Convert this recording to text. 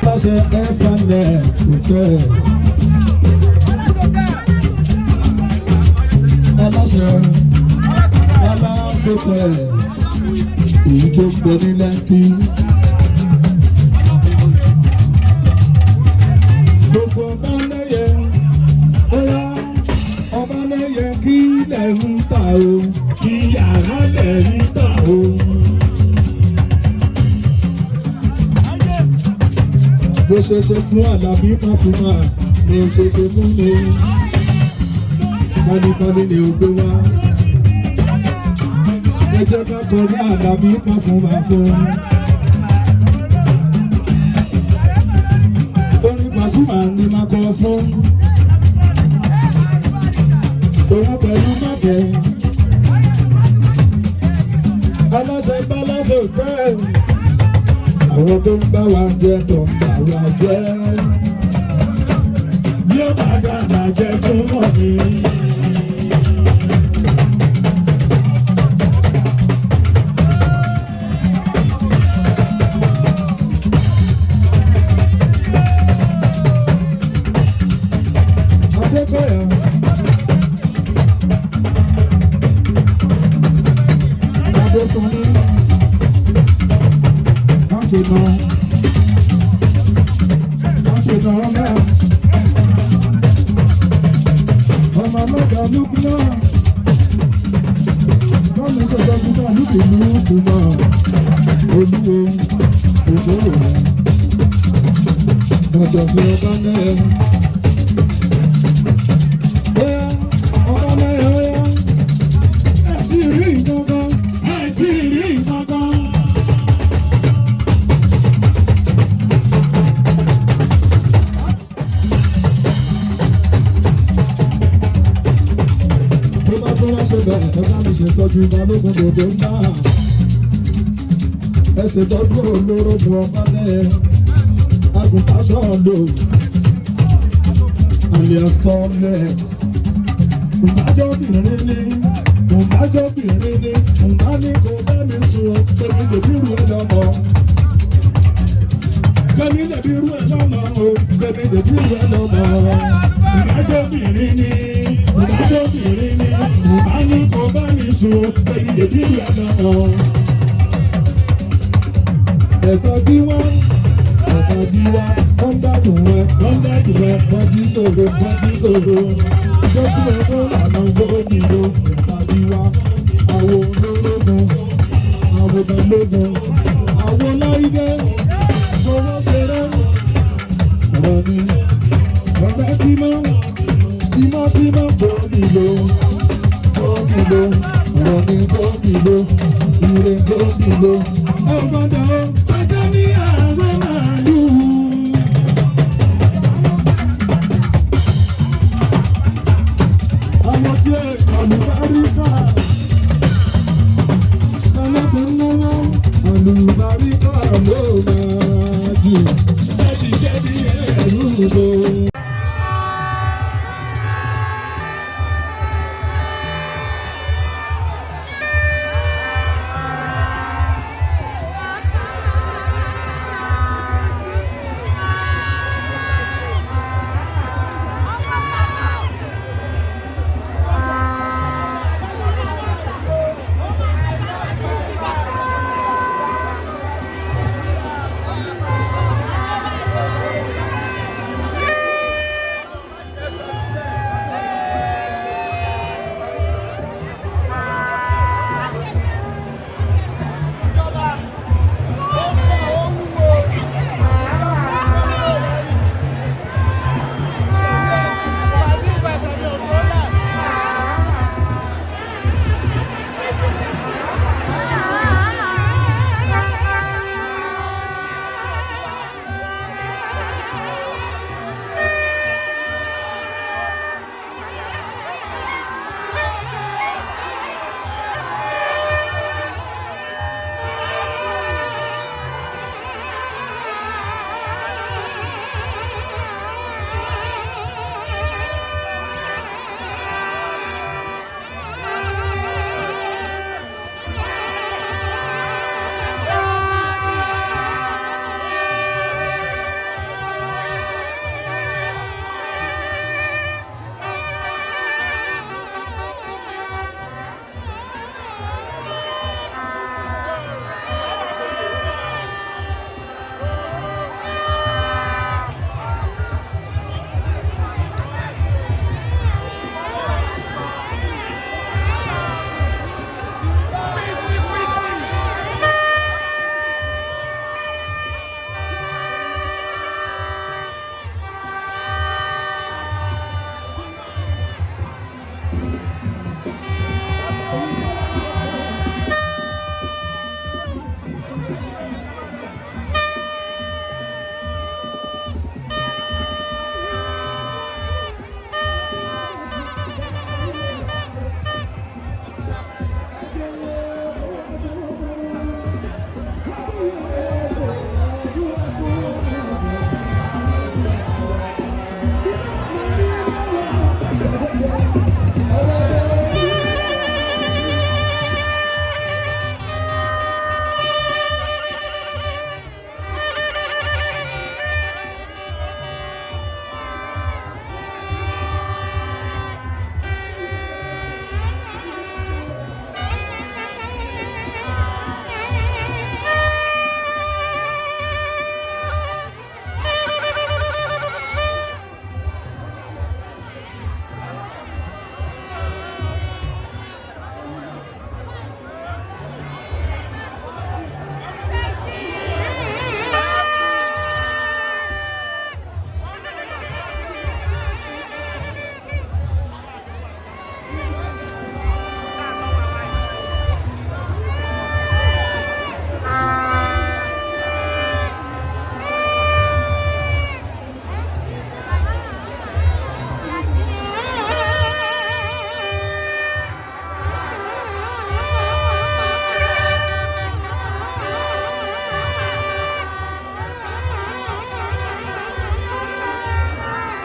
Aláṣẹ ẹ̀fọ́nẹ̀ òkè. Aláṣẹ aláṣepẹ̀ èyí tó gbẹ ní Lẹ́kì. Gbogbo ọba lẹ́yẹ bóyá ọba lẹ́yẹ kí lẹ̀ ń tà o, kí yàrá lẹ̀ ń tà o. Bó ṣe ṣe fún Àlàbí Pasuma ni ó ṣe ṣe fún mi. Kọ́nikọ́ni ni ó gbé wá. Ẹ jẹ́ ká kọrí Àlàbí Pasuma fún. Orin Pasuma ni máa kọ fún. Òun pẹ̀lú mọ́fẹ́. Aláṣẹ Bálásẹ̀ Hotel. Àwọn tó ń bá wa jẹ tó ń bá wa jẹ. Yóò bá dàgbà jẹ fún ọ̀mí. Adékọ̀yà. Adésànní. Ọmọ mẹ́ta lùkù náà, lọ́nà ìṣẹ̀dá kúta lùkù lùkù náà, olúwo òṣèré rẹ̀, ọjọ́ fi ọba mẹ́rin. Bóyá ọba mẹ́rin óyá, ẹ̀ tí ì rí nǹkan kan, ẹ̀ tí ì rí nǹkan kan. ṣe bẹ́ẹ̀ ẹ bá mi ṣètọ́jú balógun dòdò ńlá. Ẹ ṣètọ́jú olórogún ọba lẹ́yẹ. Agùntàṣọ́ lò. Alias Tọ́lẹ̀. Ǹdájọ́bìnrin ni. Ǹdájọ́bìnrin ni. Ǹdá ní kò bá mi sùn. Tẹ̀mí lèbi rú ẹ lọ́mọ. Tẹ̀mí lèbi rú ẹ lọ́mọ o. Tẹ̀mí lèbi rú ẹ lọ́mọ. Ǹdájọ́bìnrin ni. Ǹdájọ́bìnrin ni. Ǹdá ní kò bá mi sùn. Tẹ̀mí lèbi rú ẹ lọ́mọ. Ẹ̀kọ́ bí wọ́n. Ẹ̀kọ́ bí wọ́n. Wọ́n gbádùn ẹ. Wọ́n gbádùn ẹ. Wọ́n jí sòro. Wọ́n jí sòro. Jọ́sí ẹ̀kọ́ lànà gbòógìlò. Ẹ̀kọ́ bí wọ́n. Àwọn olórogún. Àwọn balógun. Àwọn láìdé. Owó kéré. Ọ̀rọ̀ ni. Ọ̀gá tímọ́. Tímọ́tímọ́ gbòógìlò. Gbòógìlò. Ọ̀rọ̀ ni gbòógìlò. Ire gbòógìlò. Ẹ gbọ́dọ̀ o. Ajá ní àwọn màálù. Ọmọdé àlùbáríkà. Ọlọ́dún náwó. Àlùbáríkà ló máa jù. Ẹ ṣiṣẹ́ bí ẹrú lò.